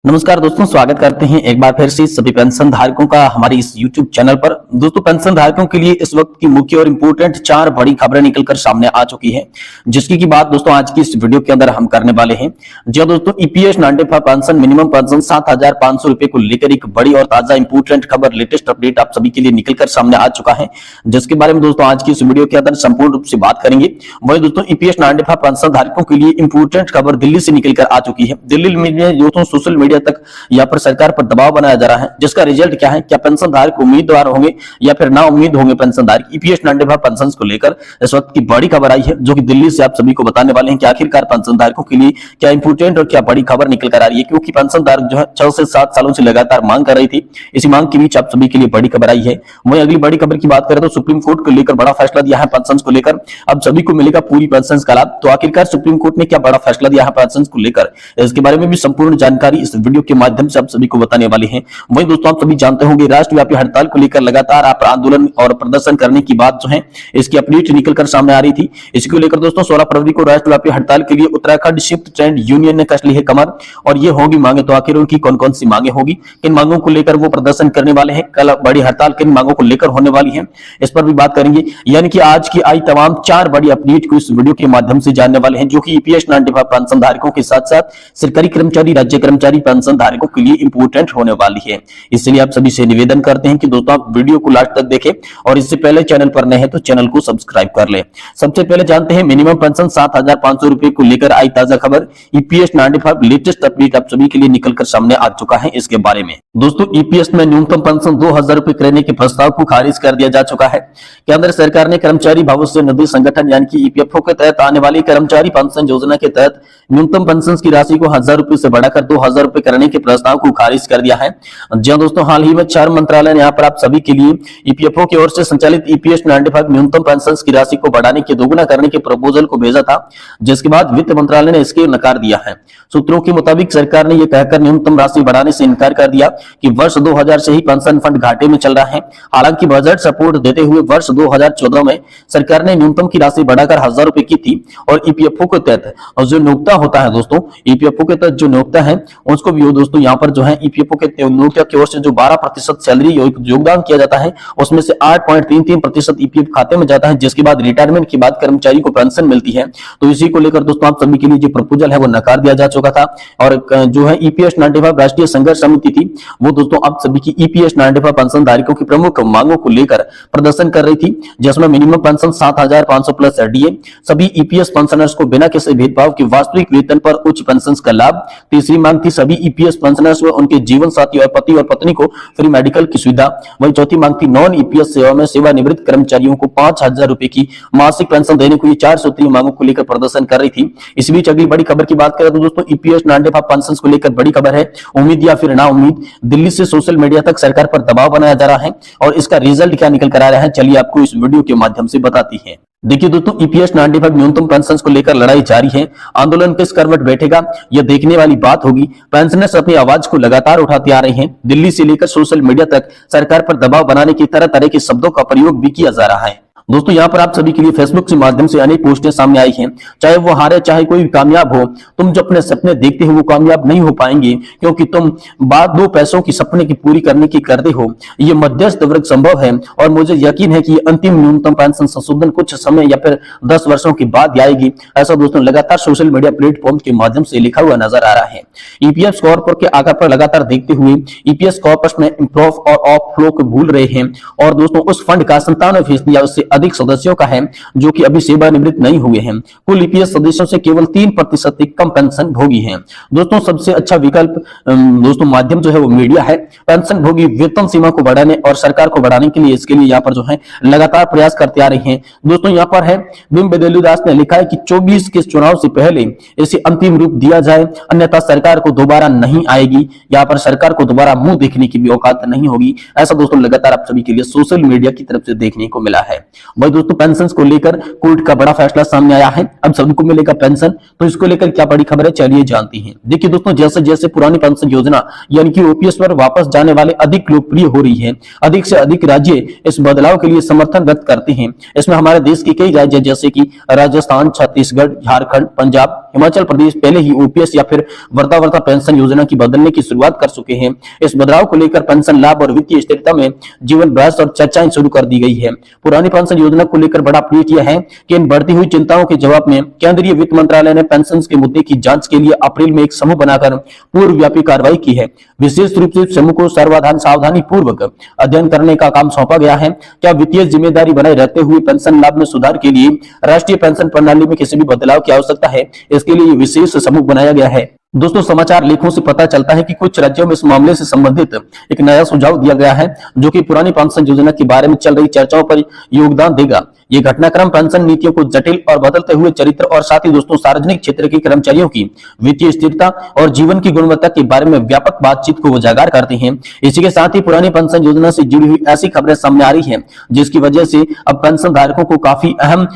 नमस्कार दोस्तों, स्वागत करते हैं एक बार फिर से सभी पेंशन धारकों का हमारे इस YouTube चैनल पर। दोस्तों, पेंशन धारकों के लिए इस वक्त की मुख्य और इम्पोर्टेंट 4 बड़ी खबरें निकलकर सामने आ चुकी है, जिसकी की बात दोस्तों आज की इस वीडियो के अंदर हम करने वाले हैं। जी हां दोस्तों, ईपीएस 95 पेंशन मिनिमम पेंशन 7,500 रुपए को लेकर एक बड़ी और ताजा इंपोर्टेंट खबर, लेटेस्ट अपडेट आप सभी के लिए निकलकर सामने आ चुका है, जिसके बारे में दोस्तों आज की इस वीडियो के अंदर संपूर्ण रूप से बात करेंगे। वही दोस्तों, ईपीएस 95 पेंशन धारकों के लिए इंपोर्टेंट खबर दिल्ली से निकलकर आ चुकी है। दिल्ली में दोस्तों सोशल मीडिया तक यहाँ पर सरकार पर दबाव बनाया जा रहा है, जिसका रिजल्ट क्या है, क्या पेंशन धारक उम्मीदवार होंगे या फिर ना उम्मीद होंगे पेंशन धारक। ईपीएस 95 पेंशन को लेकर इस वक्त की बड़ी खबर आई है, जो कि दिल्ली से आप सभी को बताने वाले हैं कि आखिरकार पेंशन धारकों के लिए क्या इंपोर्टेंट और क्या बड़ी खबर निकल कर आ रही है। क्योंकि पेंशन धारक जो है 6 से 7 सालों से लगातार मांग कर रही थी, इसी मांग के बीच आप सभी के लिए बड़ी खबर आई है। वहीं अगली बड़ी खबर की बात करें तो सुप्रीम कोर्ट को लेकर बड़ा फैसला दिया है पेंशन को लेकर, अब सभी को मिलेगा पूरी पेंशन का लाभ। तो आखिरकार सुप्रीम कोर्ट ने क्या बड़ा फैसला दिया है पेंशन को लेकर, इसके बारे में भी संपूर्ण जानकारी इस वीडियो के माध्यम से आप सभी को बताने वाले हैं। वहीं दोस्तों आप सभी जानते होंगे, राष्ट्रव्यापी हड़ताल को लेकर लगातार आप आंदोलन और प्रदर्शन करने की बात जो है, इसकी अपडेट निकलकर सामने आ रही थी। इसको लेकर दोस्तों 16 फरवरी को राष्ट्रव्यापी हड़ताल के लिए उत्तराखंड शिफ्ट ट्रेड यूनियन ने कस ली है कमर, और ये होगी मांगे। तो आखिर उनकी कौन कौन सी मांगे होगी, किन मांगों को लेकर वो प्रदर्शन करने वाले हैं, कल बड़ी हड़ताल किन मांगों को लेकर होने वाली है, इस पर भी बात करेंगे। यानी कि आज की आई तमाम 4 बड़ी अपडेट को इस वीडियो के माध्यम से जानने वाले हैं, जो कि ईपीएस 95 पेंशन धारकों के साथ साथ सरकारी कर्मचारी, राज्य कर्मचारी पेंशन धारकों के लिए इंपोर्टेंट होने वाली है। इसलिए आप सभी से निवेदन करते हैं कि दोस्तों आप वीडियो को लास्ट तक देखें, और इससे पहले चैनल पर नए हैं तो चैनल को सब्सक्राइब कर लें। सबसे पहले जानते हैं मिनिमम पेंशन 7,500 रुपए को लेकर आई ताजा खबर। ईपीएस 95 लेटेस्ट अपडेट आप सभी के लिए निकलकर सामने आ चुका है। इसके बारे में दोस्तों, ईपीएस में न्यूनतम पेंशन 2,000 रुपए करने के प्रस्ताव को खारिज कर दिया जा चुका है। केंद्र सरकार ने कर्मचारी भविष्य निधि संगठन यानी कि ईपीएफओ के तहत आने वाली कर्मचारी पेंशन योजना के तहत न्यूनतम पेंशन की राशि को 1,000 रुपए से बढ़ाकर 2,000 रुपए करने के प्रस्ताव को खारिज कर दिया है। जी हां दोस्तों, हाल ही में 4 मंत्रालय ने यहाँ पर आप सभी के लिए ईपीएफओ की ओर से संचालित ईपीएस 95 न्यूनतम पेंशन की राशि को बढ़ाने के दोगुना करने के प्रपोजल को भेजा था, जिसके बाद वित्त मंत्रालय ने इसके नकार दिया है। सूत्रों के मुताबिक सरकार ने यह कहकर न्यूनतम राशि बढ़ाने से इनकार कर दिया कि वर्ष 2000 से ही पेंशन फंड घाटे में चल रहा है। हालांकि बजट सपोर्ट देते हुए वर्ष 2014 में सरकार ने न्यूनतम की राशि बढ़ाकर 1,000 रुपए की थी, और ईपीएफओ के तहत जो नियोक्ता होता है दोस्तों, ईपीएफओ के तहत जो नियोक्ता है उसको भी दोस्तों यहाँ पर जो है ईपीएफओ के नियोक्ता की ओर से जो 12% सैलरी योगदान किया जाता है, उसमें से 8.33% ईपीएफ खाते में जाता है, जिसके बाद रिटायरमेंट के बाद कर्मचारी को पेंशन मिलती है। तो इसी को लेकर दोस्तों आप सभी के लिए जो प्रपोजल है वो नकार दिया जा चुका था, और जो है ईपीएस 95 राष्ट्रीय संघर्ष समिति थी, वो दोस्तों आप सभी की ईपीएस 95 पेंशन धारकों की प्रमुख मांगों को लेकर प्रदर्शन कर रही थी, जिसमें मिनिमम पेंशन 7,500 प्लस डीए, सभी ईपीएस पेंशनर्स को बिना किसी भेदभाव के वास्तविक वेतन पर उच्च पेंशन का लाभ। तीसरी मांग थी सभी ईपीएस पेंशनर्स व उनके जीवन साथी और पति और पत्नी को फ्री मेडिकल की सुविधा। वही चौथी मांग थी नॉन ईपीएस सेवा में सेवानिवृत्त कर्मचारियों को 5,000 रुपए की मासिक पेंशन देने को। ये 4 सूत्रीय मांगों को लेकर प्रदर्शन कर रही थी। इस बीच अगली बड़ी खबर की बात करें तो दोस्तों ईपीएस 95 पेंशन को लेकर बड़ी खबर है, उम्मीद या फिर ना उम्मीद। दिल्ली से सोशल मीडिया तक सरकार पर दबाव बनाया जा रहा है, और इसका रिजल्ट क्या निकल कर आ रहा है, चलिए आपको इस वीडियो के माध्यम से बताती है। देखिए दोस्तों, ईपीएस 95 न्यूनतम पेंशन को लेकर लड़ाई जारी है। आंदोलन किस करवट बैठेगा, यह देखने वाली बात होगी। पेंशनर्स अपनी आवाज को लगातार उठाते आ रहे हैं। दिल्ली से लेकर सोशल मीडिया तक सरकार पर दबाव बनाने की तरह तरह के शब्दों का प्रयोग भी किया जा रहा है। दोस्तों यहाँ पर आप सभी के लिए फेसबुक के माध्यम से अनेक पोस्टें सामने आई हैं। चाहे वो हारे चाहे कोई कामयाब हो, तुम जो अपने सपने देखते हो वो कामयाब नहीं हो पाएंगे, क्योंकि तुम बात 2 पैसों की सपने की पूरी करने की करते हो। ये मध्यस्थ वर्ग संभव है, और मुझे यकीन है कि अंतिम न्यूनतम पेंशन संशोधन कुछ समय या फिर 10 वर्षों के बाद आएगी। ऐसा दोस्तों लगातार सोशल मीडिया प्लेटफॉर्म के माध्यम से लिखा हुआ नजर आ रहा है। ईपीएफ कॉर्पोरेट के आकार पर लगातार देखते हुए ईपीएस कॉर्पोरेट में इम्प्रूव और ऑफ फ्लो को भूल रहे हैं, और दोस्तों उस फंड का 97% या उससे अधिक सदस्यों का है जो कि अभी सेवानिवृत्त नहीं हुए हैं। कुल ईपीएस सदस्यों से केवल 3% ही कम पेंशन भोगी हैं। दोस्तों सबसे अच्छा विकल्प दोस्तों माध्यम जो है वो मीडिया है। पेंशन भोगी वेतन सीमा को बढ़ाने और सरकार को बढ़ाने के लिए इसके लिए यहाँ पर जो है लगातार प्रयास करते आ रहे हैं। दोस्तों यहाँ पर है बिम बेदेलू दास ने लिखा है कि 24 के चुनाव से पहले इसे अंतिम रूप दिया जाए, अन्यथा सरकार को दोबारा नहीं आएगी। यहाँ पर सरकार को दोबारा मुंह देखने की भी औकात नहीं होगी। ऐसा दोस्तों लगातार आप सभी के लिए सोशल मीडिया की तरफ से देखने को मिला है। वही दोस्तों पेंशन को लेकर कोर्ट का बड़ा फैसला सामने आया है, अब सभी को मिलेगा पेंशन। तो इसको लेकर क्या बड़ी खबर है, चलिए जानती हैं। देखिए दोस्तों, जैसे जैसे पुरानी पेंशन योजना यानी कि ओपीएस पर वापस जाने वाले अधिक लोकप्रिय हो रही है, अधिक से अधिक राज्य इस बदलाव के लिए समर्थन व्यक्त करते हैं। इसमें हमारे देश के कई राज्य जैसे कि राजस्थान, छत्तीसगढ़, झारखंड, पंजाब, हिमाचल प्रदेश पहले ही ओपीएस या फिर वर्ता पेंशन योजना की बदलने की शुरुआत कर चुके हैं। इस बदलाव को लेकर पेंशन लाभ और वित्तीय स्थिरता में जीवन बहस और चर्चाएं शुरू कर दी गई है। पुरानी पेंशन योजना को लेकर बड़ा अपडेट यह है कि इन बढ़ती हुई चिंताओं के जवाब में केंद्रीय वित्त मंत्रालय ने पेंशन के मुद्दे की जांच के लिए अप्रैल में एक समूह बनाकर पूर्वव्यापी कार्रवाई की है। विशेष रूप से समूह को सावधानी पूर्वक अध्ययन करने का काम सौंपा गया है। क्या वित्तीय जिम्मेदारी बनाए रखते हुए पेंशन लाभ में सुधार के लिए राष्ट्रीय पेंशन प्रणाली में किसी भी बदलाव की आवश्यकता है, इसके लिए विशेष समूह बनाया गया है। दोस्तों, समाचार लेखों से पता चलता है कि कुछ राज्यों में इस मामले से संबंधित एक नया सुझाव दिया गया है, जो कि पुरानी पेंशन योजना के बारे में चल रही चर्चाओं पर योगदान देगा। ये घटनाक्रम पेंशन नीतियों को जटिल और बदलते हुए चरित्र और साथ ही दोस्तों सार्वजनिक क्षेत्र के कर्मचारियों की वित्तीय स्थिरता और जीवन की गुणवत्ता के बारे में व्यापक बातचीत को उजागर करते हैं। इसी के साथ ही पुरानी पेंशन योजना से जुड़ी हुई ऐसी खबरें सामने आ रही है, जिसकी वजह से अब पेंशन धारकों को काफी अहम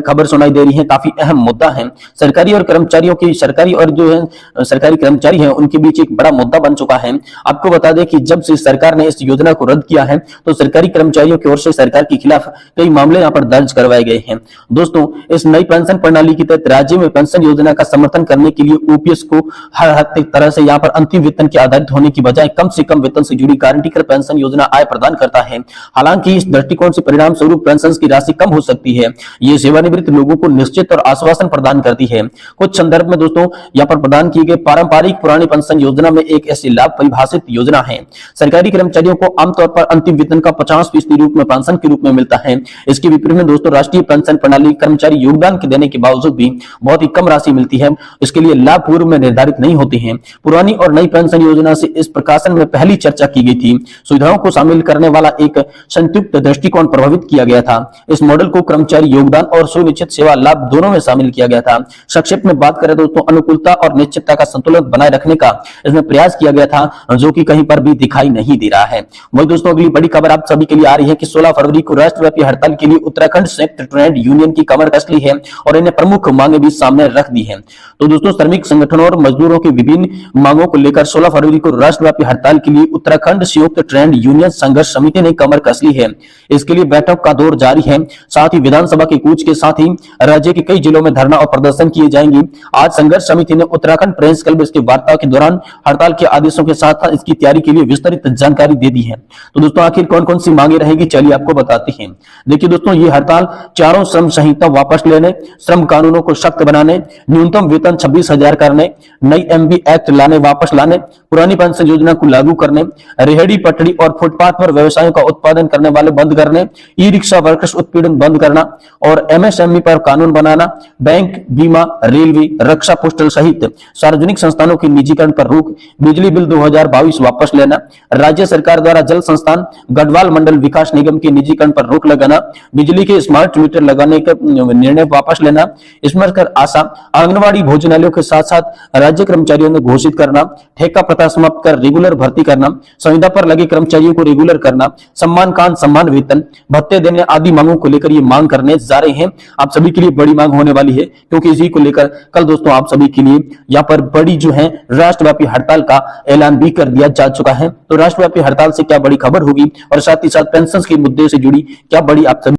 खबर सुनाई दे रही है, काफी अहम मुद्दा है। सरकारी कर्मचारी हैं उनके बीच एक बड़ा मुद्दा बन चुका है। आपको बता दें कि जब से सरकार ने इस योजना को रद्द किया है, तो सरकारी कर्मचारियों की ओर से सरकार के खिलाफ कई मामले यहाँ पर दर्ज करवाए गए हैं। दोस्तों, इस नई पेंशन प्रणाली के तहत राज्य में पेंशन योजना का समर्थन करने के लिए ओपीएस को हर तरह से यहाँ पर अंतिम वेतन के आधारित होने की बजाय कम से कम वेतन से जुड़ी गारंटी कर पेंशन योजना आय प्रदान करता है। हालांकि इस दृष्टिकोण से परिणाम स्वरूप पेंशन की राशि कम हो सकती है। ये सेवानिवृत्त लोगों को निश्चित और आश्वासन प्रदान करती है। कुछ संदर्भ में दोस्तों यहाँ पर प्रदान किए गए पारंपरिक पुरानी पेंशन योजना में एक ऐसी लाभ परिभाषित योजना है। सरकारी कर्मचारियों को आमतौर पर अंतिम वेतन का 50% रूप में पेंशन के रूप में मिलता है। इसके विपरीत में दोस्तों राष्ट्रीय पेंशन प्रणाली कर्मचारी योगदान के देने के बावजूद भी बहुत ही कम राशि मिलती है। इसके लिए लाभ पूर्व में निर्धारित नहीं होते हैं। पुरानी और नई पेंशन योजना से इस प्रकाशन में पहली चर्चा की गई थी। सुविधाओं को शामिल करने वाला एक संयुक्त दृष्टिकोण प्रभावित किया गया था। इस मॉडल को कर्मचारी योगदान और सुनिश्चित सेवा लाभ दोनों में शामिल किया गया था। संक्षेप में बात करें दोस्तों, अनुकूलता और निश्चितता का संतुलन बनाए रखने का इसमें प्रयास किया गया था, जो कि कहीं पर भी दिखाई नहीं दे रहा है। वही दोस्तों अगली बड़ी खबर आप सभी के लिए आ रही है कि 16 फरवरी को राष्ट्रव्यापी हड़ताल के लिए उत्तराखंड संयुक्त ट्रेड यूनियन की कमर कस ली है और इन्हें प्रमुख मांगे भी सामने रख दी है। तो दोस्तों श्रमिक संगठनों और मजदूरों की विभिन्न मांगों को लेकर 16 फरवरी को राष्ट्रव्यापी हड़ताल के लिए उत्तराखंड संयुक्त ट्रेड यूनियन संघर्ष समिति ने कमर कस ली है। इसके लिए बैठक का दौर जारी है। साथ ही विधानसभा के कूच के साथ ही राज्य के कई जिलों में धरना और प्रदर्शन किए जाएंगे। आज संघर्ष समिति ने उत्तराखंड प्रेस क्लब इसके वार्ता के दौरान हड़ताल के आदेशों के साथ इसकी तैयारी के लिए विस्तारित जानकारी दे दी है। तो दोस्तों आखिर कौन कौन सी मांगे रहेगी, चलिए आपको बताते हैं। देखिए दोस्तों, ये हड़ताल चारों श्रम संहिता वापस लेने, श्रम कानूनों को सख्त बनाने, न्यूनतम वेतन 26,000 करने, नई एमबी एक्ट वापस लाने, पुरानी पेंशन योजना को लागू करने, रेहड़ी पटड़ी और फुटपाथ पर व्यवसायों का उत्पादन करने वाले बंद करने, ई रिक्शा वर्कर्स उत्पीड़न बंद करना और एमएसएमई पर कानून बनाना, बैंक, बीमा, रेलवे, रक्षा, पोस्टल सहित सार्वजनिक संस्थानों के निजीकरण पर रोक, बिजली बिल 2022 वापस लेना, राज्य सरकार द्वारा जल संस्थान गढ़वाल मंडल विकास निगम के निजीकरण पर रोक लगाना, बिजली के स्मार्ट मीटर लगाने का निर्णय वापस लेना, स्मृत कर आशा, आंगनबाड़ी भोजनालयों के साथ साथ राज्य कर्मचारियों ने घोषित करना, ठेका प्रथा समाप्त कर रेगुलर भर्ती करना, संविदा पर लगे कर्मचारियों को रेगुलर करना, सम्मान कान सम्मान वेतन भत्ते देने आदि मांगों को लेकर ये मांग करने जा रहे हैं। आप सभी के लिए बड़ी मांग होने वाली है, क्योंकि इसी को लेकर कल दोस्तों आप सभी के लिए यहाँ पर बड़ी राष्ट्रव्यापी हड़ताल का ऐलान भी कर दिया जा चुका है। तो राष्ट्रव्यापी हड़ताल से क्या बड़ी खबर होगी और साथ ही साथ पेंशन के मुद्दे से जुड़ी क्या बड़ी आप सभी